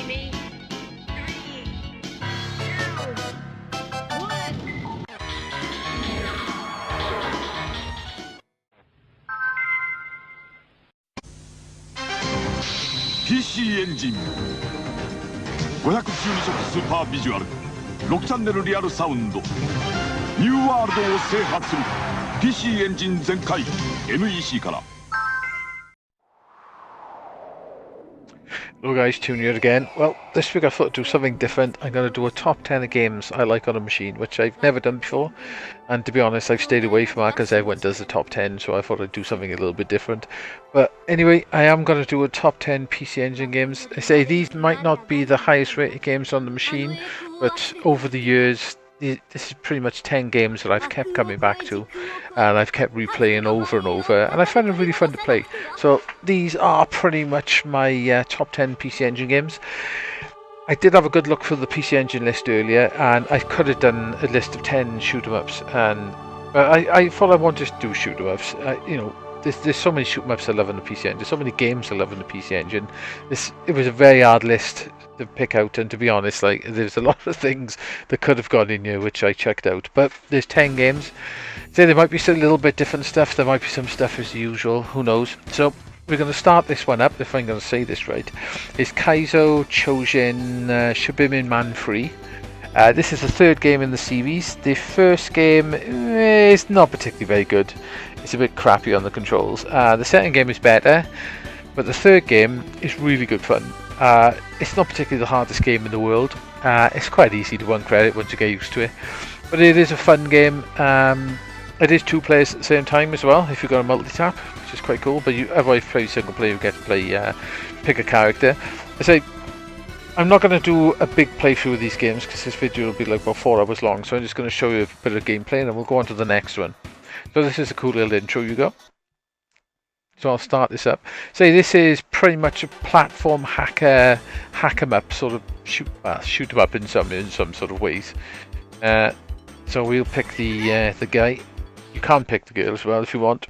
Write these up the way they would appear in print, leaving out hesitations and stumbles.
me. 3, 2, 1. PC エンジン512色スーパービジュアル6チャンネルリアルサウンドニューワールドを制覇する PC エンジン全開 NEC から。 Hello guys, tuning in again. Well, this week I thought I'd do something different. I'm going to do a top 10 of games I like on a machine, which I've never done before. And to be honest, I've stayed away from that because everyone does the top 10, so I thought I'd do something a little bit different. But anyway, I am going to do a top 10 PC Engine games. I say these might not be the highest rated games on the machine, but over the years, this is pretty much 10 games that I've kept coming back to, and I've kept replaying over and over, and I find it really fun to play. So these are pretty much my top 10 PC Engine games. I did have a good look for the PC Engine list earlier, and I could have done a list of 10 shoot-'em-ups, and I thought I wanted to do shoot-'em-ups. There's so many shoot-'em-ups I love on the PC Engine, so many games I love on the PC Engine. It was a very hard list to pick out, and to be honest, like, there's a lot of things that could have gone in here which I checked out. But there's 10 games. So there might be some little bit different stuff. There might be some stuff as usual. Who knows? So we're going to start this one up, if I'm going to say this right. It's Kaizo Chojin Shibimin Man Free. This is the third game in the series. The first game is not particularly very good. It's a bit crappy on the controls. The second game is better, but the third game is really good fun. It's not particularly the hardest game in the world. It's quite easy to one credit once you get used to it. But it is a fun game. It is 2 players at the same time as well, if you've got a multi-tap, which is quite cool. But otherwise, play single player, you get to play, pick a character. I say, I'm not going to do a big playthrough of these games because this video will be like about 4 hours long. So I'm just going to show you a bit of gameplay, and then we'll go on to the next one. So this is a cool little intro you got. So I'll start this up. So this is pretty much a platform hack 'em up, sort of shoot 'em up in some sort of ways. So we'll pick the guy. You can pick the girl as well if you want.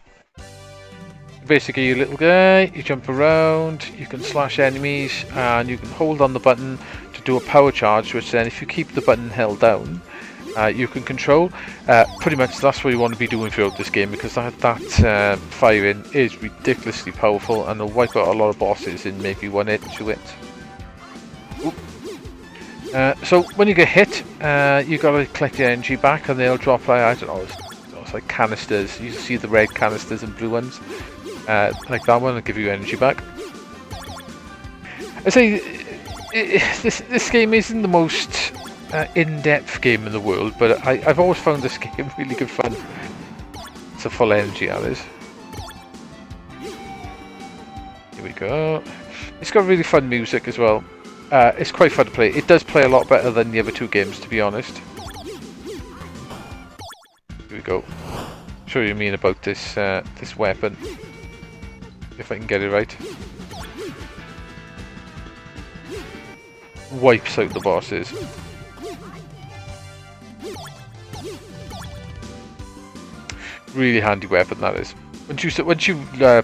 Basically, you little guy, you jump around, you can slash enemies, and you can hold on the button to do a power charge, which then if you keep the button held down, you can control. Pretty much that's what you want to be doing throughout this game, because that firing is ridiculously powerful and will wipe out a lot of bosses in maybe 1 hit, 2 hits. So when you get hit, you got to collect your energy back, and they'll drop like, I don't know, it's like canisters. You see the red canisters and blue ones, like that one will give you energy back. I say this game isn't the most in-depth game in the world, but I've always found this game really good fun. It's a full energy, that is. Here we go. It's got really fun music as well. It's quite fun to play. It does play a lot better than the other 2 games, to be honest. Here we go. Show you what I mean about this this weapon, if I can get it right. Wipes out the bosses. Really handy weapon, that is. Once you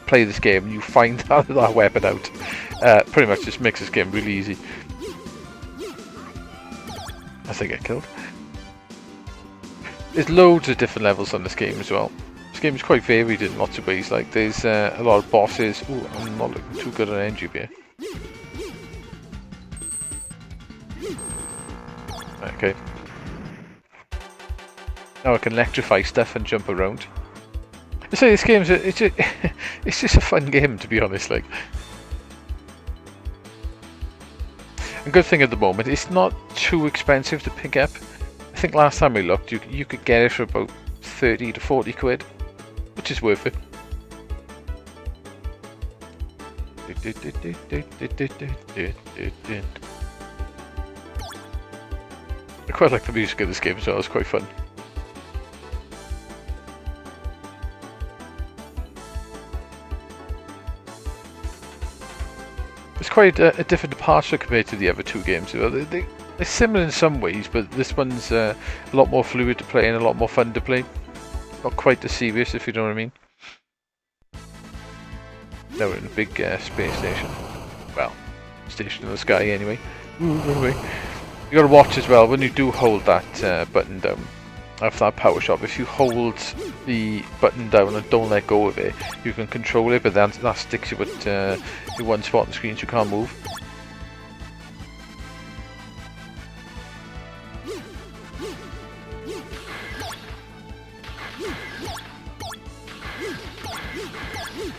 play this game, you find that weapon out. Pretty much just makes this game really easy. As I get killed. There's loads of different levels on this game as well. This game is quite varied in lots of ways. Like there's a lot of bosses. Ooh, I'm not looking too good on energy here. Okay. Now I can electrify stuff and jump around. So this game's it's just a fun game, to be honest. Like, a good thing at the moment, it's not too expensive to pick up. I think last time we looked, you could get it for about 30 to 40 quid, which is worth it. I quite like the music of this game as well. It's quite fun. It's quite a different departure compared to the other 2 games. They're similar in some ways, but this one's a lot more fluid to play and a lot more fun to play. Not quite as serious, if you know what I mean. Now we're in a big space station. Well, station in the sky anyway. Anyway, you gotta watch as well when you do hold that button down. After that power shot, if you hold the button down and don't let go of it, you can control it, but that sticks you at your one spot on the screen so you can't move.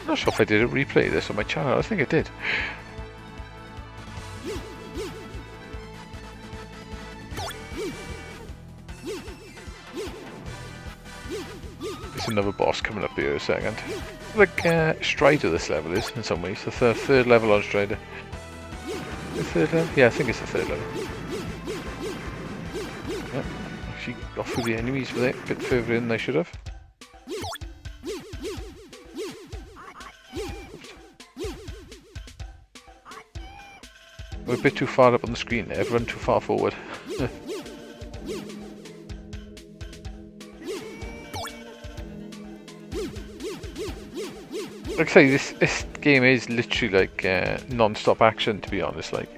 I'm not sure if I did a replay of this on my channel. I think I did. There's another boss coming up here in a second. Like Strider this level is, in some ways. The third level on Strider. The third level? Yeah, I think it's the third level. Yep. Actually got through the enemies with it a bit further in than I should have. We're a bit too far up on the screen there. I've run too far forward. Like I say, this game is literally like non-stop action, to be honest. Like,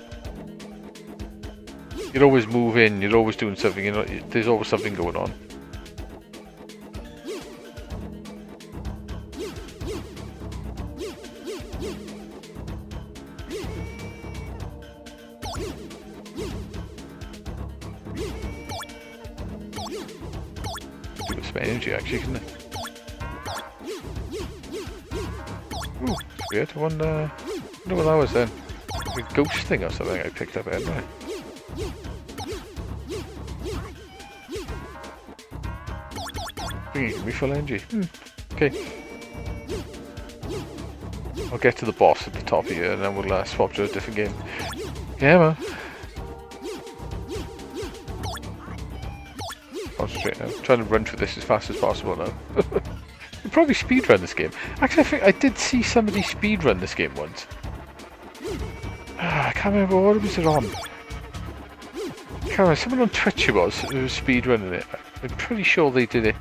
you're always moving, you're always doing something. You know, there's always something going on. Give us some energy, actually, couldn't it? Ooh, weird. I wonder what that was then. A ghost thing or something I picked up anyway. Give me full energy. Okay. I'll get to the boss at the top here and then we'll swap to a different game. Yeah, man. Concentrate now. I'm trying to run through this as fast as possible now. You'll probably speedrun this game. Actually, I think I did see somebody speedrun this game once. I can't remember what was it on. I can't remember. Someone on Twitch it was who was speedrunning it. I'm pretty sure they did it.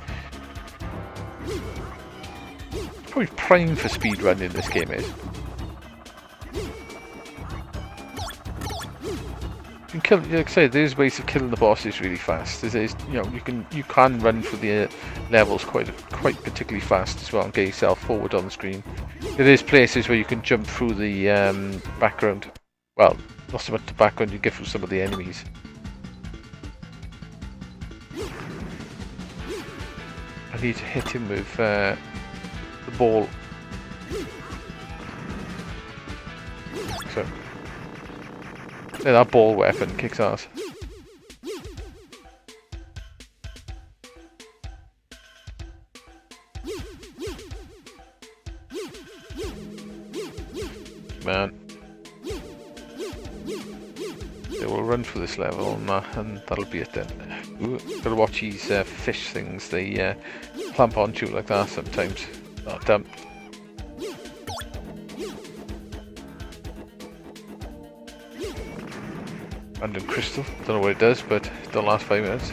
It's probably prime for speedrunning this game is. You can kill, like I say, there's ways of killing the bosses really fast. There's, you know, you can run through the levels quite particularly fast as well and get yourself forward on the screen. There is places where you can jump through the background. Well, not so much the background, you get through some of the enemies. I need to hit him with the ball. So. Yeah, that ball weapon kicks ass. Man. Yeah, we'll run through this level and that'll be it then. Ooh, gotta watch these fish things, they clamp onto you like that sometimes. Oh, damn. Random crystal, don't know what it does, but it don't last 5 minutes.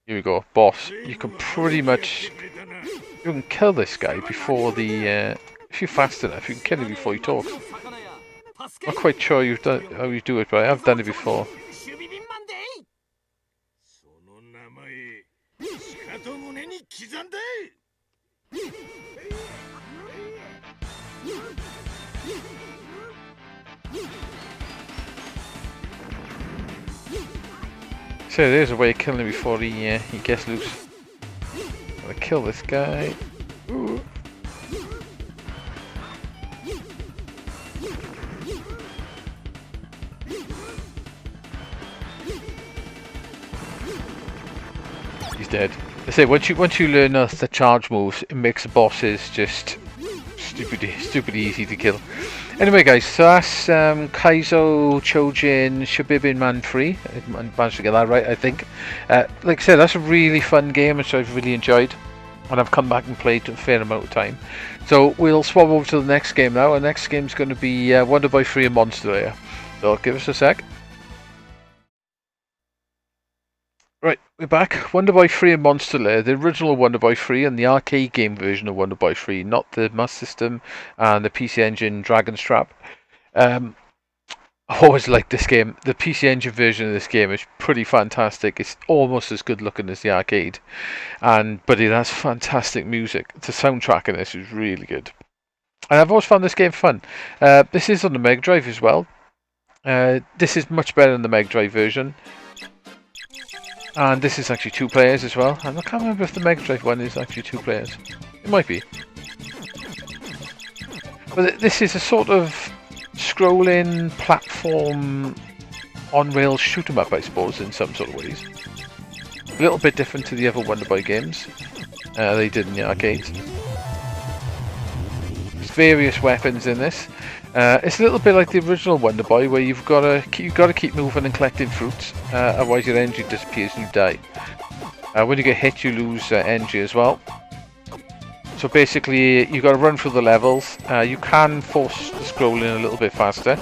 Here we go, boss. You can pretty much, you can kill this guy before the, if you're fast enough, you can kill him before he talks. Not quite sure you've done how you do it, but I have done it before. So there's a way of killing him before he gets loose. I'm gonna kill this guy. Ooh. He's dead. I say once you learn the charge moves, it makes the bosses just stupidly easy to kill. Anyway, guys, so that's Kaizo Chojin Shibibin Man 3. I managed to get that right, I think. Like I said, that's a really fun game, which I've really enjoyed. And I've come back and played a fair amount of time. So we'll swap over to the next game now. Our next game is going to be Wonder Boy 3 and Monster Lair. So give us a sec. Right, we're back. Wonder Boy 3 and Monster Lair, the original Wonder Boy 3 and the arcade game version of Wonder Boy 3, not the Master System and the PC Engine Dragon's Trap. I always liked this game. The PC Engine version of this game is pretty fantastic. It's almost as good looking as the arcade, but it has fantastic music. The soundtrack in this is really good. And I've always found this game fun. This is on the Mega Drive as well. This is much better than the Mega Drive version. And this is actually 2 players as well. And I can't remember if the Mega Drive one is actually 2 players. It might be. But this is a sort of scrolling platform on-rails shoot 'em up, I suppose, in some sort of ways. A little bit different to the other Wonder Boy games they did in the arcades. There's various weapons in this. It's a little bit like the original Wonder Boy, where you've got to keep moving and collecting fruits, otherwise your energy disappears and you die. When you get hit, you lose energy as well. So basically, you've got to run through the levels. You can force the scrolling a little bit faster.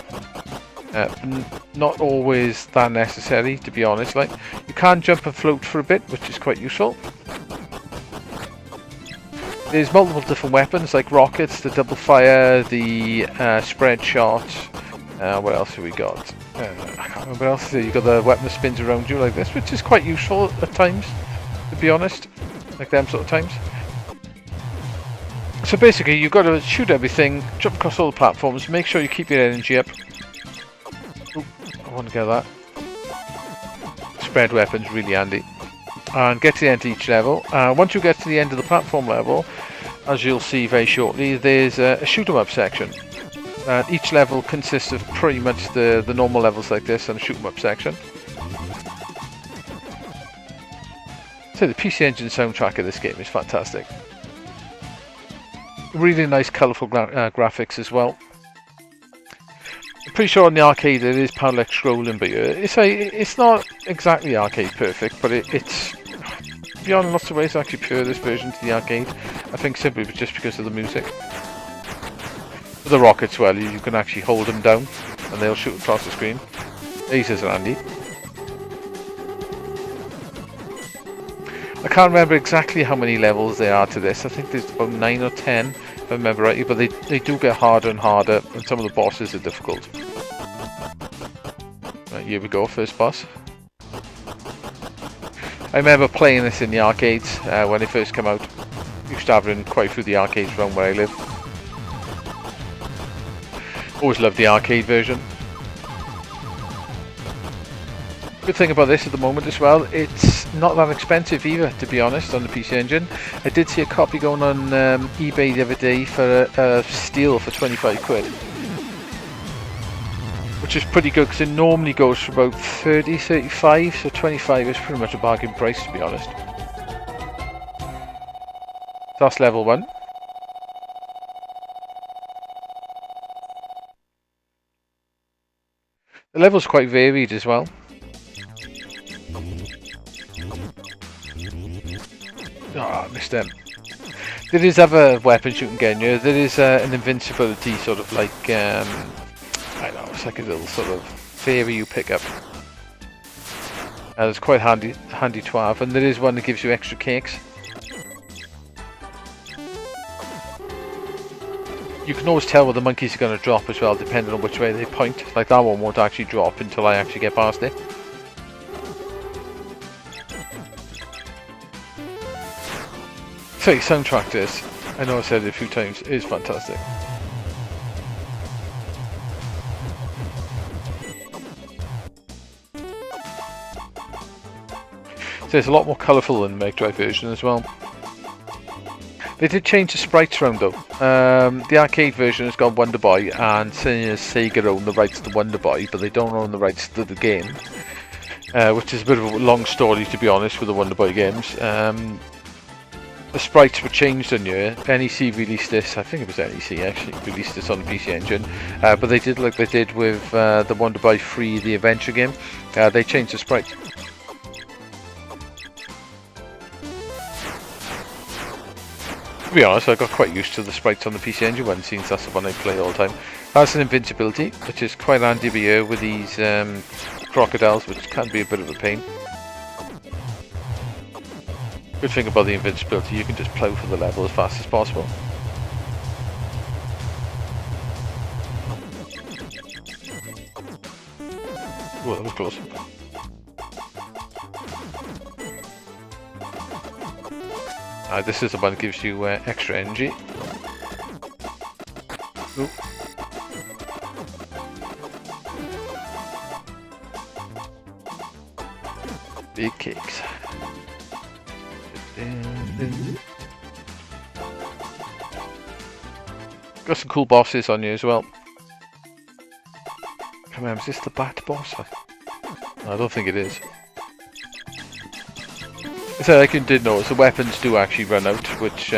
Not always that necessary, to be honest. Like, you can jump and float for a bit, which is quite useful. There's multiple different weapons, like rockets, the double fire, the spread shot. What else have we got? I can't remember what else. You've got the weapon that spins around you like this, which is quite useful at times, to be honest. Like them sort of times. So basically, you've got to shoot everything, jump across all the platforms, make sure you keep your energy up. Ooh, I want to get that. Spread weapon's really handy. And get to the end of each level. Once you get to the end of the platform level, as you'll see very shortly, there's a shoot 'em up section. Each level consists of pretty much the normal levels like this and a shoot 'em up section. So the PC Engine soundtrack of this game is fantastic. Really nice colourful graphics as well. I'm pretty sure on the arcade it is parallax scrolling, but it's not exactly arcade perfect, but it's beyond lots of ways I actually prefer this version to the arcade. I think simply just because of the music. With the rockets, well, you can actually hold them down and they'll shoot across the screen. Lasers are handy. I can't remember exactly how many levels there are to this. I think there's about 9 or 10, if I remember rightly, but they do get harder and harder, and some of the bosses are difficult. Right, here we go, first boss. I remember playing this in the arcades when it first came out. Used to have it in quite a few of the arcades around where I live. Always loved the arcade version. Good thing about this at the moment as well, it's not that expensive either, to be honest, on the PC Engine. I did see a copy going on eBay the other day for a steal for 25 quid. Which is pretty good because it normally goes for about 30, 35, so 25 is pretty much a bargain price, to be honest. That's level 1. The level's quite varied as well. Ah, oh, missed them. There is other weapons you can get in here. There is an invincibility sort of like, I don't know, it's like a little sort of fairy you pick up. It's quite handy to have, and there is one that gives you extra cakes. You can always tell where the monkeys are going to drop as well, depending on which way they point. Like that one won't actually drop until I actually get past it. So soundtrack this, I know I said it a few times, is fantastic. So it's a lot more colourful than the Mega Drive version as well. They did change the sprites around though. The arcade version has got Wonder Boy, and Sega own the rights to Wonder Boy, but they don't own the rights to the game. Which is a bit of a long story, to be honest, with the Wonder Boy games. The sprites were changed on here. NEC released this, I think it was NEC actually, released this on the PC Engine. But they did like they did with the Wonder Boy 3, the adventure game. They changed the sprites. To be honest, I got quite used to the sprites on the PC Engine one, since that's the one I play all the time. That's an invincibility, which is quite handy here with these crocodiles, which can be a bit of a pain. Good thing about the invincibility, you can just plow for the level as fast as possible. Oh, that was close. This is the one that gives you extra energy. Ooh. Big cakes. Got some cool bosses on you as well. Come on, is this the bat boss? I don't think it is. So like you did notice, the weapons do actually run out, which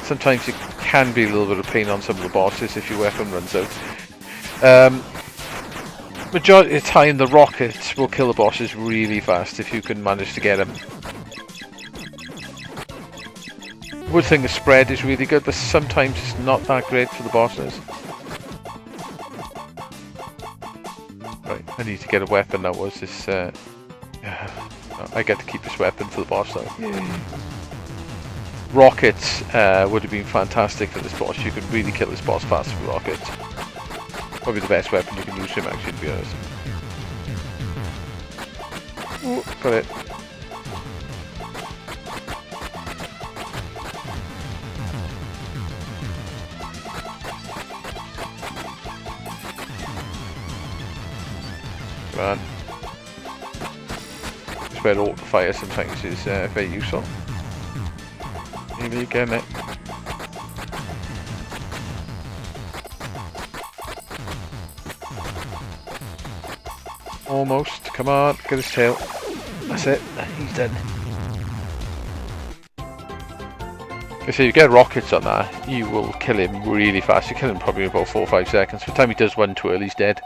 sometimes it can be a little bit of pain on some of the bosses if your weapon runs out. Majority of the time, the rockets will kill the bosses really fast if you can manage to get them. Would think the spread is really good, but sometimes it's not that great for the bosses. Right, I need to get a weapon that was this. I get to keep this weapon for the boss now. Yay. Rockets would have been fantastic for this boss. You could really kill this boss fast with rockets. Probably the best weapon you can use him, actually, to be honest. Ooh, got it. Run. Just where auto fire sometimes is very useful. Maybe again it. Almost. Come on, get his tail. That's it. He's done. So you get rockets on that, you will kill him really fast. You kill him probably in about 4 or 5 seconds. By the time he does one twirl, he's dead.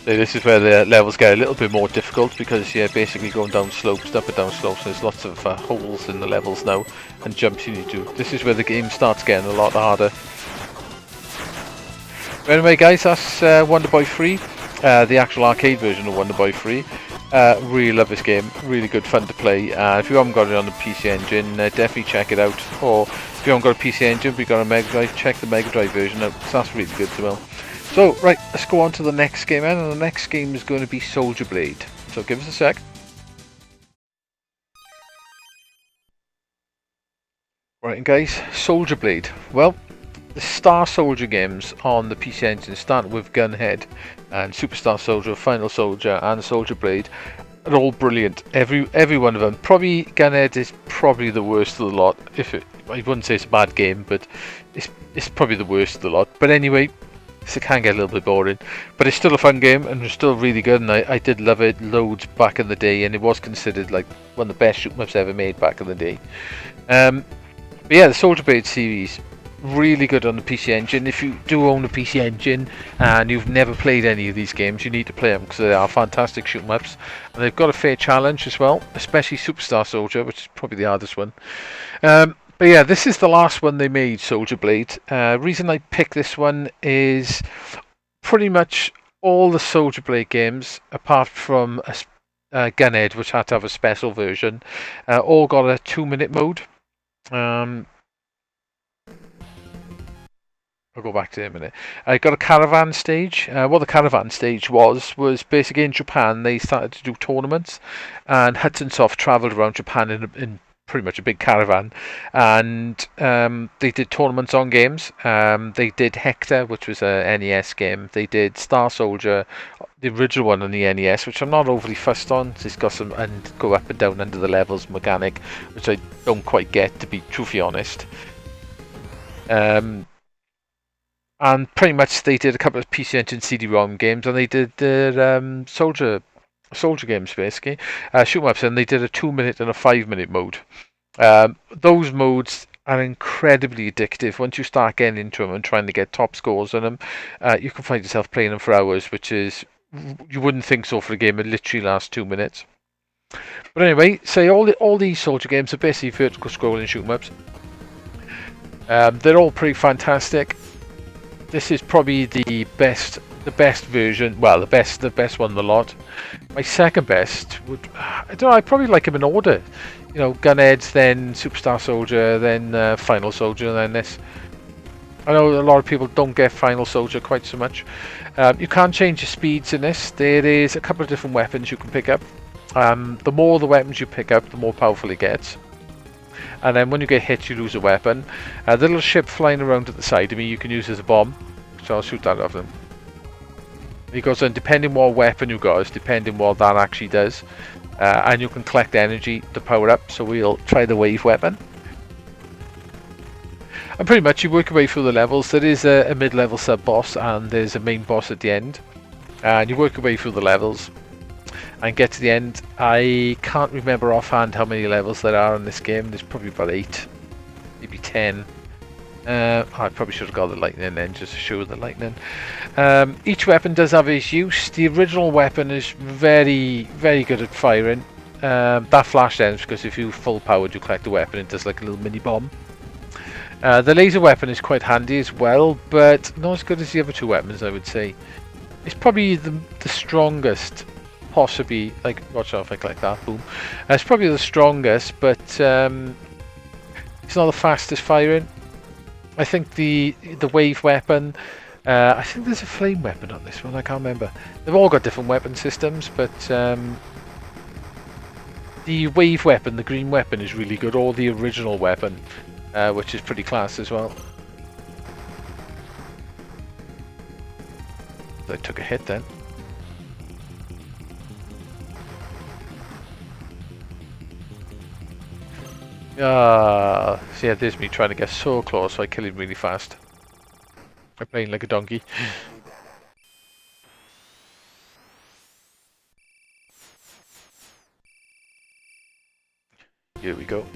So this is where the levels get a little bit more difficult because you're basically going down slopes, up and down slopes. There's lots of holes in the levels now and jumps you need to do. This is where the game starts getting a lot harder. Anyway guys, that's Wonder Boy 3, the actual arcade version of Wonder Boy 3. Really love this game, really good fun to play. If you haven't got it on the PC Engine, definitely check it out. Or if you haven't got a PC Engine but you've got a Mega Drive, check the Mega Drive version out, because that's really good as well. So, right, let's go on to the next game, and the next game is going to be Soldier Blade. So give us a sec. Right, guys, Soldier Blade. Well, the Star Soldier games on the PC Engine, starting with Gunhead and Superstar Soldier, Final Soldier, and Soldier Blade, are all brilliant. Every one of them. Probably Gunhead is probably the worst of the lot. I wouldn't say it's a bad game, but it's probably the worst of the lot. But anyway. So it can get a little bit boring, but it's still a fun game and it's still really good, and I did love it loads back in the day, and it was considered like one of the best shoot 'em ups ever made back in the day. But yeah, the Soldier Blade series, really good on the PC Engine. If you do own a PC Engine and you've never played any of these games, you need to play them because they are fantastic shoot 'em ups, and they've got a fair challenge as well, especially Superstar Soldier, which is probably the hardest one. But yeah, this is the last one they made, Soldier Blade. Reason I picked this one is pretty much all the Soldier Blade games, apart from Gunhead, which had to have a special version, all got a 2-minute mode. I'll go back to it in a minute. I got a caravan stage. What the caravan stage was basically in Japan, they started to do tournaments, and Hudson Soft travelled around Japan in pretty much a big caravan, and they did tournaments on games. They did Hector, which was a NES game. They did Star Soldier, the original one on the NES, which I'm not overly fussed on. It's got some and go up and down under the levels mechanic, which I don't quite get, to be truthfully honest. And pretty much they did a couple of PC Engine CD-ROM games, and they did the Soldier games basically, shoot 'em ups, and they did a 2-minute and a 5-minute mode. Those modes are incredibly addictive. Once you start getting into them and trying to get top scores on them, you can find yourself playing them for hours, which is, you wouldn't think so for a game that literally lasts 2 minutes. But anyway, so all these Soldier games are basically vertical scrolling shoot 'em ups. They're all pretty fantastic. This is probably the best the best version. Well, the best one of the lot. My second best would, I don't know, I'd probably like him in order. You know, Gunheads, then Superstar Soldier, then Final Soldier, and then this. I know a lot of people don't get Final Soldier quite so much. You can change your speeds in this. There is a couple of different weapons you can pick up. The more the weapons you pick up, the more powerful it gets. And then when you get hit, you lose a weapon. The little ship flying around at the side of me, you can use as a bomb. So I'll shoot that off them. Because then depending what weapon you got is depending what that actually does. And you can collect energy to power up. So we'll try the wave weapon. And pretty much you work your way through the levels. There is a mid-level sub-boss and there's a main boss at the end. And you work your way through the levels and get to the end. I can't remember offhand how many levels there are in this game. There's probably about 8, maybe 10. I probably should have got the lightning then, just to show the lightning. Each weapon does have its use. The original weapon is very, very good at firing. That flash ends because if you full powered, you collect the weapon. It does like a little mini bomb. The laser weapon is quite handy as well, but not as good as the other two weapons, I would say. It's probably the strongest, possibly. Like, watch out if I click that, boom. It's probably the strongest, but it's not the fastest firing. I think the wave weapon. I think there's a flame weapon on this one. I can't remember. They've all got different weapon systems, but the wave weapon, the green weapon, is really good. Or the original weapon. Which is pretty class as well. I took a hit then. So yeah, there's me trying to get so close so I kill him really fast. I'm playing like a donkey. Here we go.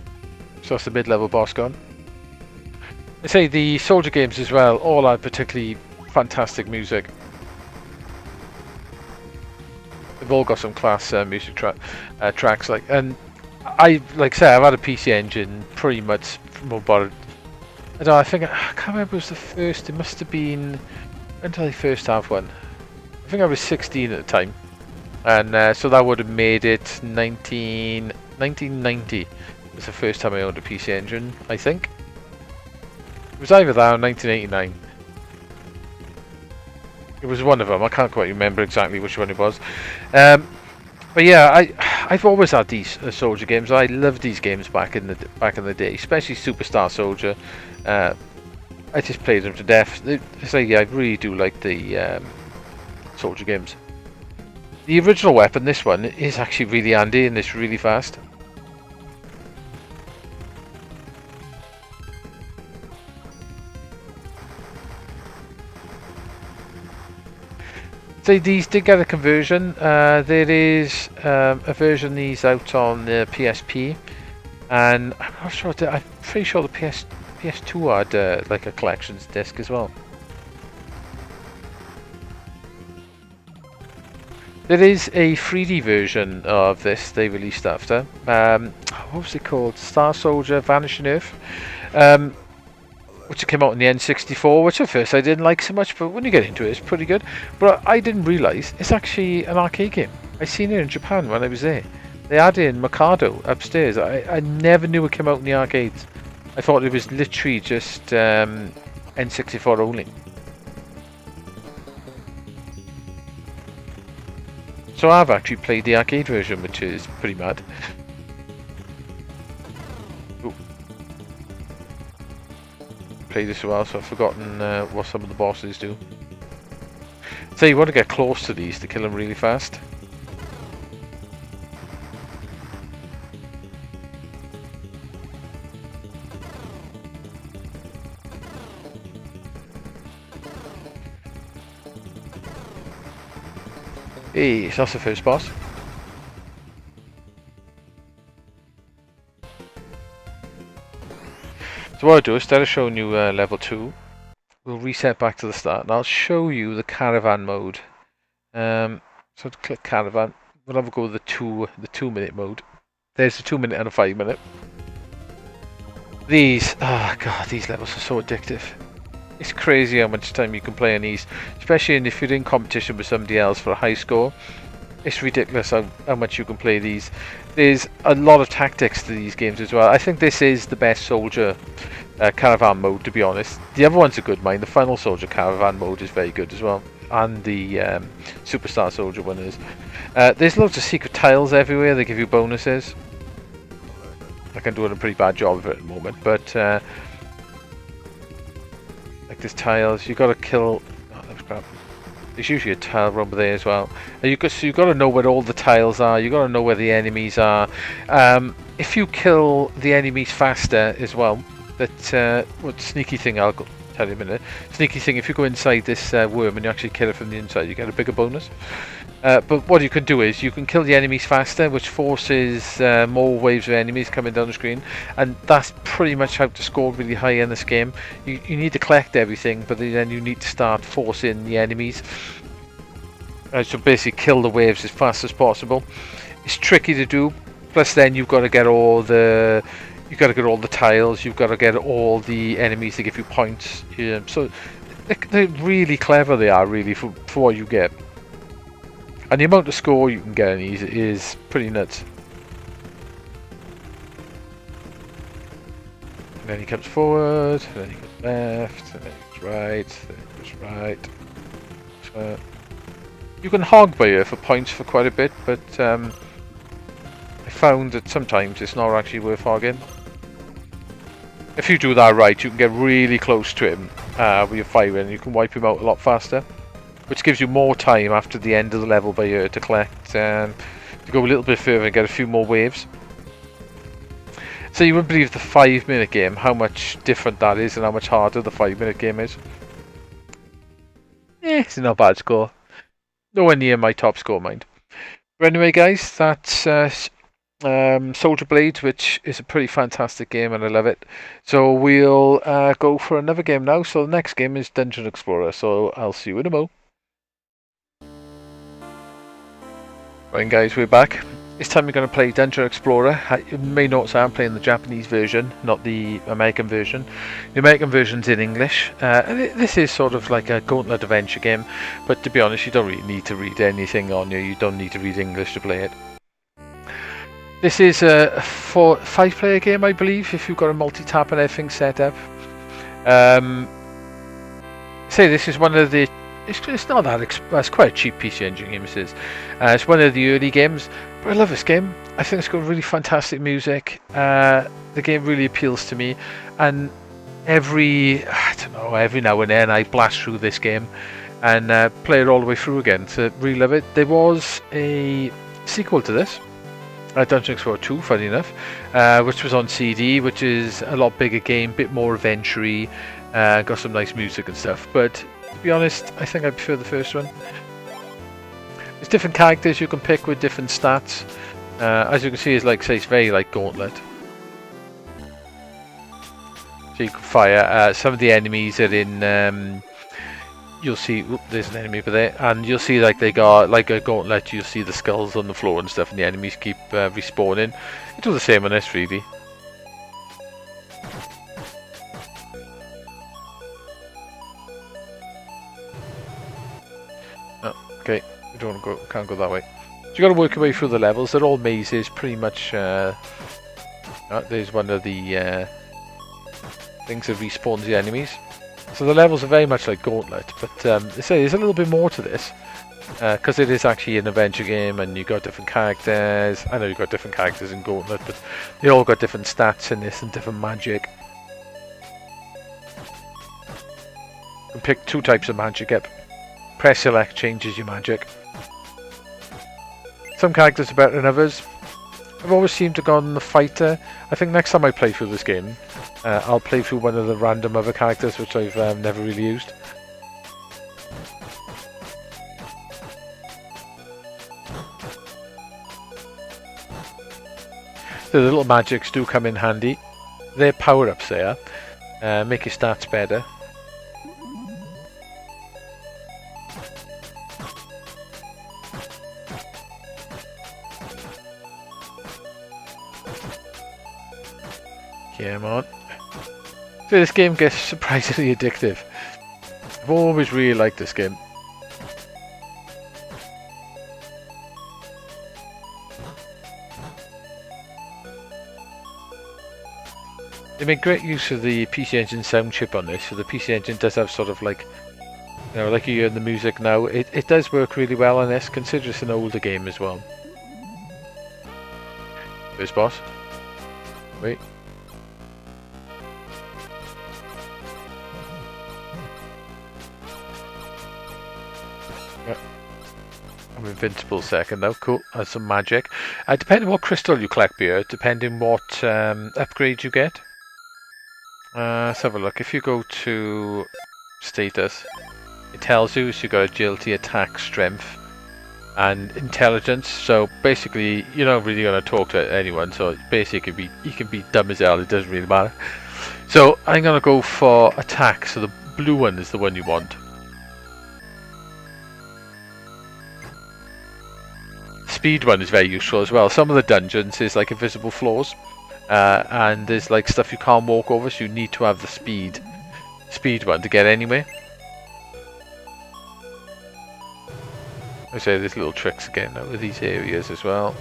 So that's the mid-level boss gone. I say the soldier games as well all have particularly fantastic music. They've all got some class music tracks, like, and I say I've had a PC Engine pretty much from about. I don't know, I can't remember if it was the first. It must have been, when did I first have one? I think I was 16 at the time, and so that would have made it 1990 was the first time I owned a PC Engine, I think. It was either that or 1989. It was one of them. I can't quite remember exactly which one it was. But yeah, I've always had these soldier games. I loved these games back in the day, especially Superstar Soldier. I just played them to death. I really do like the soldier games. The original weapon, this one, is actually really handy and it's really fast. So these did get a conversion. There is a version of these out on the PSP, and I'm not sure. I'm pretty sure the PS2 had like a collections disc as well. There is a 3D version of this they released after. What was it called? Star Soldier Vanishing Earth. Which came out in the N64, which at first I didn't like so much, but when you get into it, it's pretty good. But I didn't realise it's actually an arcade game. I seen it in Japan when I was there. They had it in Mikado upstairs. I never knew it came out in the arcades. I thought it was literally just N64 only. So I've actually played the arcade version, which is pretty mad. Play this a while, so I've forgotten what some of the bosses do. So you want to get close to these to kill them really fast. Hey, so that's the first boss. So what I'll do, instead of showing you level 2, we'll reset back to the start and I'll show you the caravan mode. So to click caravan, we'll have a go with the 2-minute mode. There's the 2-minute and a 5-minute. These, oh god, these levels are so addictive. It's crazy how much time you can play on these, especially if you're in competition with somebody else for a high score. It's ridiculous how much you can play these. There's a lot of tactics to these games as well. I think this is the best soldier caravan mode, to be honest. The other ones are good, mine. The final soldier caravan mode is very good as well, and the superstar soldier one is. There's loads of secret tiles everywhere. They give you bonuses. I can do a pretty bad job of it at the moment, but like there's tiles. You got to kill. Oh, that was crap. There's usually a tile rumble there as well. You got to know where all the tiles are. You got to know where the enemies are. If you kill the enemies faster as well, what sneaky thing I'll tell you in a minute. Sneaky thing, if you go inside this worm and you actually kill it from the inside, you get a bigger bonus. But what you can do is you can kill the enemies faster, which forces more waves of enemies coming down the screen, and that's pretty much how to score really high in this game. You need to collect everything, but then you need to start forcing the enemies. So basically kill the waves as fast as possible. It's tricky to do, plus then you've got to get all the tiles, you've got to get all the enemies to give you points. So they're really clever, they are really, for what you get. And the amount of score you can get in these is pretty nuts. And then he comes forward, and then he goes left, and then he goes right, then he goes right. So you can hog by here for points for quite a bit, but I found that sometimes it's not actually worth hogging. If you do that right, you can get really close to him with your fire, and you can wipe him out a lot faster. Which gives you more time after the end of the level by year to collect, to go a little bit further and get a few more waves. So you wouldn't believe the 5-minute game, how much different that is and how much harder the 5-minute game is. It's not a bad score. Nowhere near my top score, mind. But anyway guys, that's Soldier Blades, which is a pretty fantastic game and I love it. So we'll go for another game now. So the next game is Dungeon Explorer, so I'll see you in a mo. Right guys, we're back. This time we're going to play Dungeon Explorer. You may notice I'm playing the Japanese version, not the American version. The American version's in English. This is sort of like a gauntlet adventure game, but to be honest, you don't really need to read anything on you. You don't need to read English to play it. This is a 5-player game, I believe, if you've got a multi-tap and everything set up. This is one of the... It's not that it's quite a cheap PC Engine game. It's one of the early games, but I love this game. I think it's got really fantastic music. The game really appeals to me, and every now and then I blast through this game and play it all the way through again to really love it. There was a sequel to this, Dungeon Explorer 2, funny enough, which was on CD, which is a lot bigger game, bit more adventure-y, got some nice music and stuff, but to be honest, I think I prefer the first one. There's different characters you can pick with different stats. As you can see, it's very like Gauntlet. So you can fire. Some of the enemies are in. You'll see. There's an enemy over there, and you'll see like they got like a Gauntlet. You'll see the skulls on the floor and stuff, and the enemies keep respawning. You do the same on this, really. Okay, we don't want to go, can't go that way. So you got to work your way through the levels. They're all mazes, pretty much. There's one of the things that respawns the enemies. So the levels are very much like Gauntlet, but they say there's a little bit more to this because it is actually an adventure game, and you got different characters. I know you got different characters in Gauntlet, but they all got different stats in this and different magic. You can pick 2 types of magic up. Press select changes your magic. Some characters are better than others. I've always seemed to go on the fighter. I think next time I play through this game, I'll play through one of the random other characters which I've never really used. The little magics do come in handy. They're power-ups there. Make your stats better. Come on. So this game gets surprisingly addictive. I've always really liked this game. They make great use of the PC Engine sound chip on this, so the PC Engine does have sort of like, you know, like you hear in the music now, it does work really well on this, considering it's an older game as well. First boss. Wait. I'm invincible second now. Cool. That's some magic. Depending on what crystal you collect here, depending what upgrades you get. Let's have a look. If you go to status, it tells you so you got agility, attack, strength, and intelligence. So basically, you're not really going to talk to anyone. So basically, you can be dumb as hell. It doesn't really matter. So I'm going to go for attack. So the blue one is the one you want. Speed one is very useful as well. Some of the dungeons is like invisible floors. And there's like stuff you can't walk over, so you need to have the speed one to get anywhere. I say there's little tricks again now with these areas as well.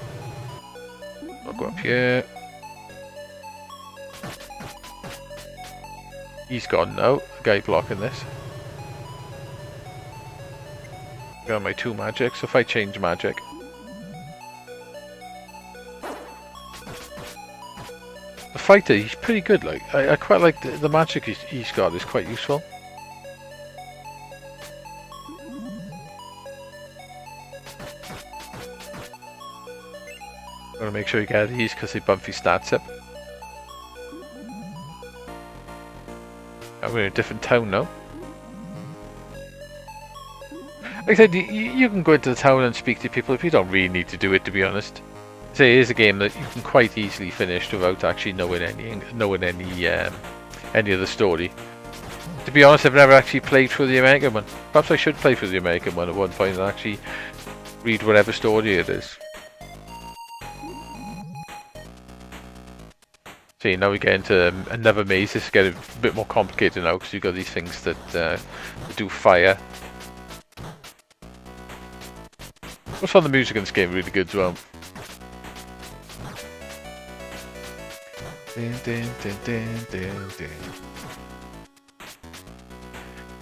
I'll go up here. He's gone now. The guy blocking this. Got my 2 magic, so if I change magic. The fighter, he's pretty good. Like I quite like the magic he's got is quite useful. Gotta make sure you get these because they bump your stats up. And we're in a different town now. Like I said, you can go into the town and speak to people if you don't really need to do it, to be honest. So it is a game that you can quite easily finish without actually knowing any of the story. To be honest, I've never actually played through the American one. Perhaps I should play through the American one at one point and actually read whatever story it is. See, now we get into another maze. This is getting a bit more complicated now because you've got these things that do fire. I found the music in this game really good as well. This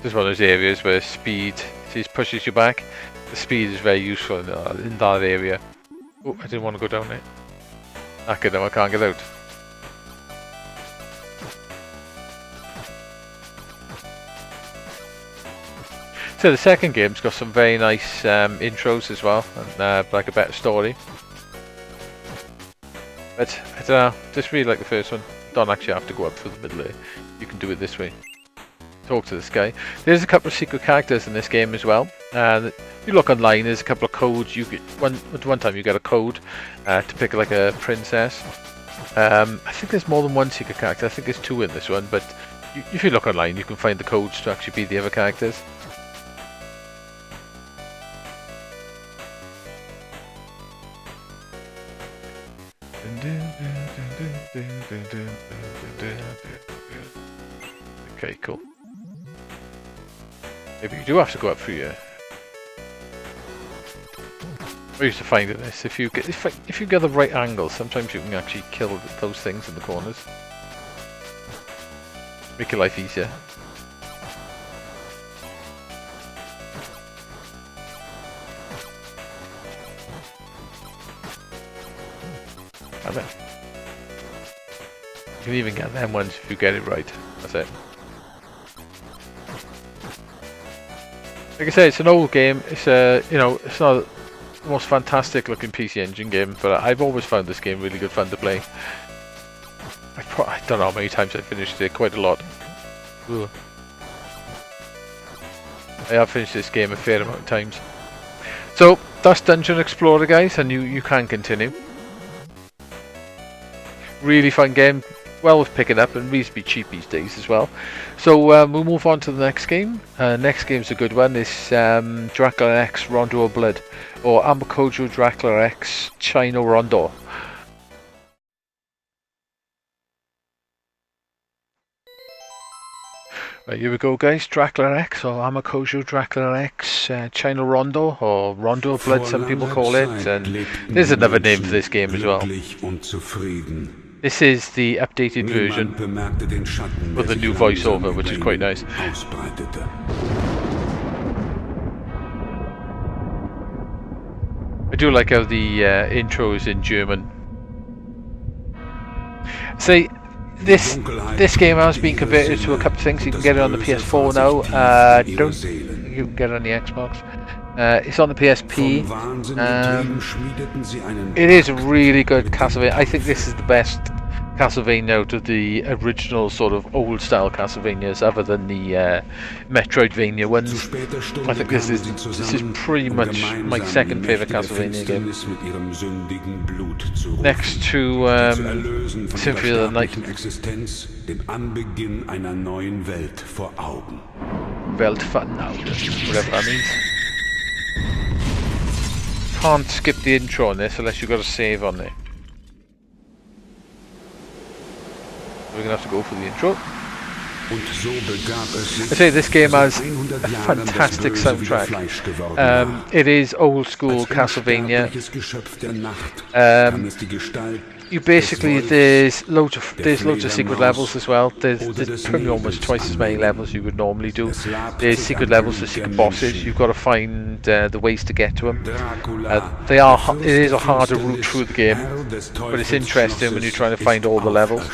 is one of those areas where speed pushes you back. The speed is very useful in that area. Oh, I didn't want to go down there. Okay, now I can't get out. So the second game's got some very nice intros as well, and like a better story. But I don't know, just really like the first one. Don't actually have to go up through the middle there. You can do it this way. Talk to this guy. There's a couple of secret characters in this game as well. And you look online, there's a couple of codes. You get one time you get a code to pick like a princess. I think there's more than one secret character. I think there's 2 in this one. But if you look online, you can find the codes to actually be the other characters. Okay, cool. Maybe you do have to go up through here. I used to find in this, if you get the right angle, sometimes you can actually kill those things in the corners. Make your life easier. I bet. You can even get them ones if you get it right. That's it. Like I say, it's an old game. It's it's not the most fantastic looking PC Engine game, but I've always found this game really good fun to play. I don't know how many times I've finished it. Quite a lot. Ugh. I have finished this game a fair amount of times. So that's Dungeon Explorer, guys, and you can continue. Really fun game. Well worth picking up and reasonably cheap these days as well. So we'll move on to the next game. Next game's a good one. It's Dracula X Rondo of Blood, or Amakojo Dracula X Chino Rondo. Right, here we go, guys. Dracula X, or Amakojo Dracula X, China Rondo, or Rondo Blood, some people call it. And there's another name for this game as well. This is the updated version with the new voiceover, which is quite nice. I do like how the intro is in German. See, this game has been converted to a couple of things. You can get it on the PS4 now. Don't think you can get it on the Xbox. It's on the PSP. It is a really good Castlevania. I think this is the best Castlevania out of the original sort of old style Castlevanias, other than the Metroidvania ones. I think this is pretty much my second favourite Castlevania game, next to Symphony of the Night. Welt von Augen, whatever that means. Can't skip the intro on this unless you've got a save on there. We're going to have to go for the intro. I say this game has a fantastic soundtrack. It is old school Castlevania. You basically there's loads of secret levels as well. There's probably almost twice as many levels you would normally do. There's secret levels for secret bosses. You've got to find the ways to get to them. It is a harder route through the game, but it's interesting when you're trying to find all the levels.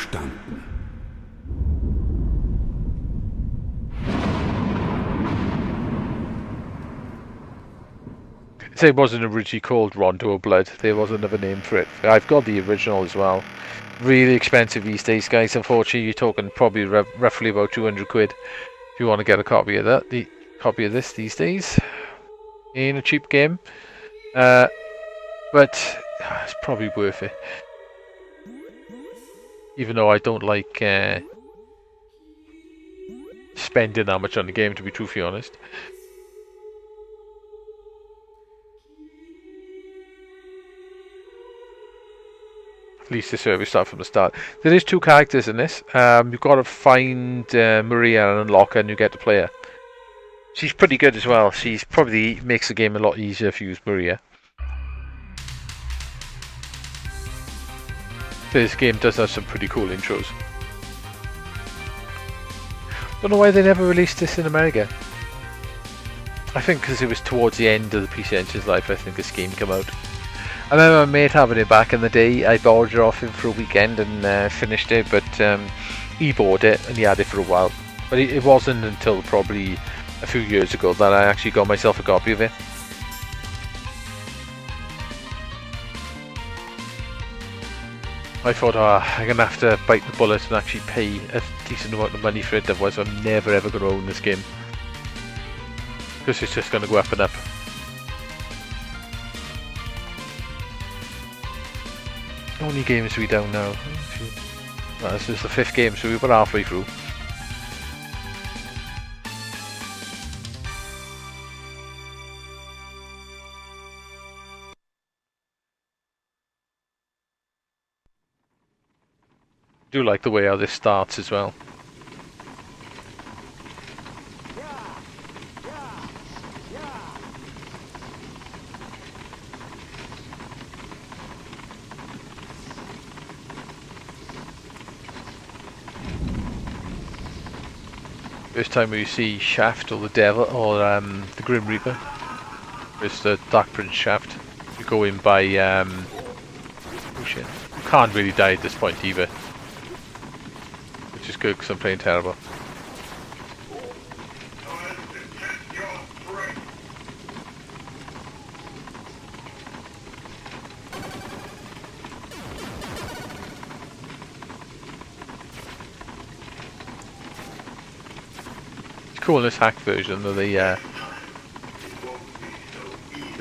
It wasn't originally called Rondo Blood. There was another name for it. I've got the original as well. Really expensive these days, guys. Unfortunately, you're talking probably roughly about 200 quid if you want to get a copy of that. The copy of this these days in a cheap game, but it's probably worth it. Even though I don't like spending that much on the game, to be truthfully honest. At least the service start from the start. There is two characters in this. You've got to find Maria and unlock her, and you get to play her. She's pretty good as well. She's probably makes the game a lot easier if you use Maria. This game does have some pretty cool intros. Don't know why they never released this in America. I think because it was towards the end of the PC Engine's life. I think this game came out. I remember my mate having it back in the day. I borrowed it off him for a weekend and finished it, but he bought it and he had it for a while. But it wasn't until probably a few years ago that I actually got myself a copy of it. I thought, I'm going to have to bite the bullet and actually pay a decent amount of money for it, otherwise I'm never ever going to own this game. Because it's just going to go up and up. How many games are we down now? Well, this is the 5th game, so we're about halfway through. I do like the way how this starts as well. First time we see Shaft or the Devil or the Grim Reaper. It's the Dark Prince Shaft. You go in by oh shit. You can't really die at this point either. Which is good because I'm playing terrible. Cool in this hack version that they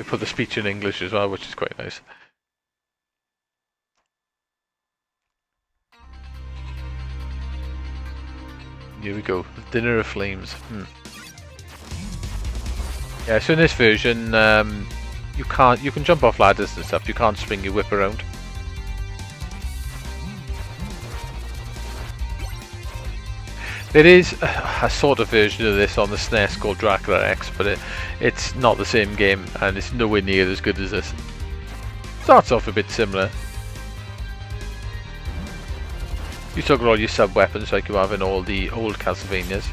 put the speech in English as well, which is quite nice. Here we go, Dinner of Flames. Yeah, so in this version, you can jump off ladders and stuff. You can't swing your whip around. It is a sort of version of this on the SNES called Dracula X, but it's not the same game, and it's nowhere near as good as this. Starts off a bit similar. You still got all your sub-weapons like you have in all the old Castlevanias.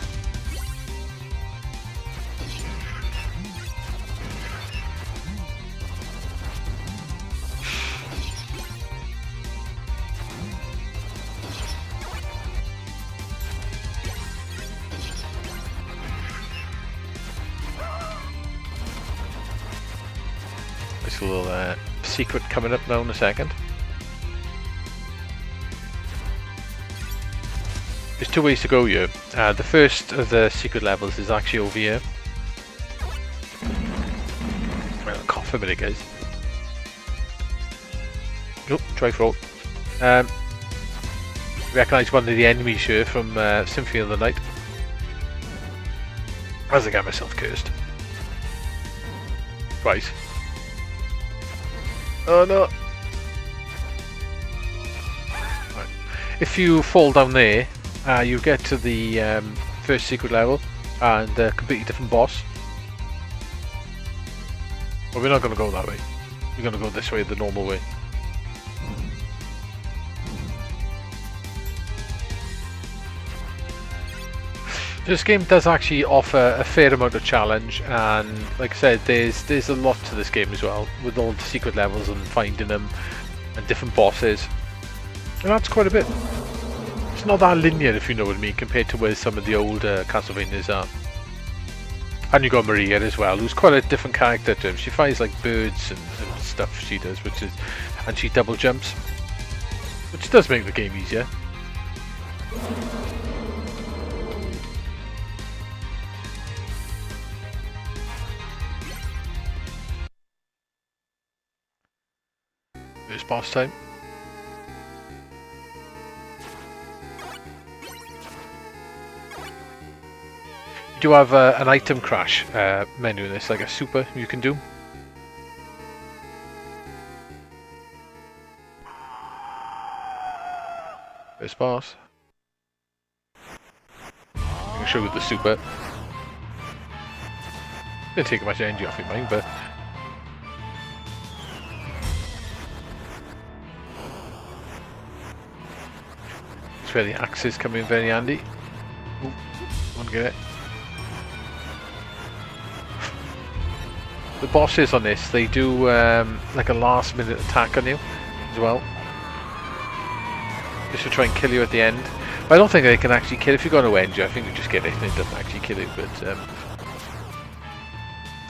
There's a little secret coming up now in a second. There's two ways to go here. The first of the secret levels is actually over here. I'll cough a minute, guys. Nope, try throat. Recognise one of the enemies here from Symphony of the Night. As I get myself cursed. Twice. Oh no! Right. If you fall down there, you get to the first secret level and a completely different boss. But we're not going to go that way. We're going to go this way, the normal way. This game does actually offer a fair amount of challenge, and like I said, there's a lot to this game as well, with all the secret levels and finding them and different bosses. And that's quite a bit. It's not that linear, if you know what I mean, compared to where some of the older Castlevanias are. And you got Maria as well, who's quite a different character to him. She finds like birds and stuff she does, and she double jumps, which does make the game easier. It's boss time. You do have an item crash menu in this, like a super you can do. There's boss. I can show you the super. Didn't take much energy off your mind, but it's where the axes come in very handy. Ooh, won't get it. The bosses on this, they do like a last minute attack on you as well. Just to try and kill you at the end. But I don't think they can actually kill if you go to end you. I think you just get it and it doesn't actually kill you. But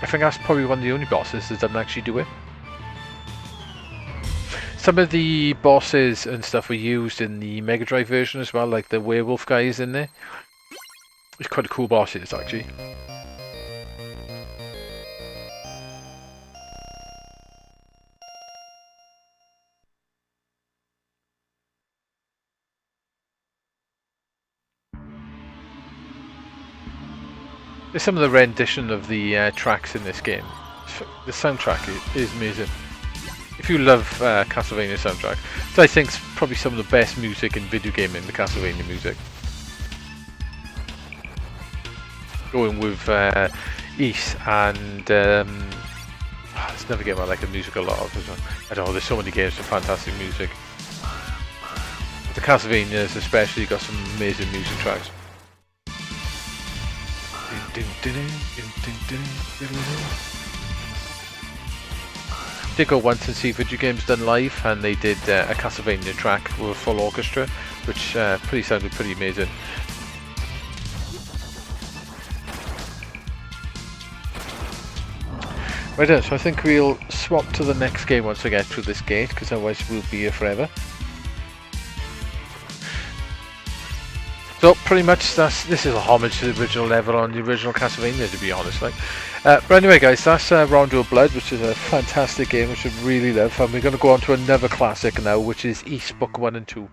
I think that's probably one of the only bosses that doesn't actually do it. Some of the bosses and stuff were used in the Mega Drive version as well, like the werewolf guys in there. It's quite a cool boss, it is actually. There's some of the rendition of the tracks in this game. The soundtrack is amazing. If you love Castlevania soundtrack, so I think it's probably some of the best music in video gaming, the Castlevania music. Going with East and let's never get like the music a lot of. I don't know, there's so many games with fantastic music. The Castlevanias especially got some amazing music tracks. Did go once and see video games done live, and they did a Castlevania track with a full orchestra, which sounded pretty amazing. Right then, so I think we'll swap to the next game once we get through this gate, because otherwise we'll be here forever. So pretty much this is a homage to the original level on the original Castlevania, to be honest. But anyway, guys, that's Rondo of Blood, which is a fantastic game which I really love, and we're going to go on to another classic now, which is East Book 1 and 2.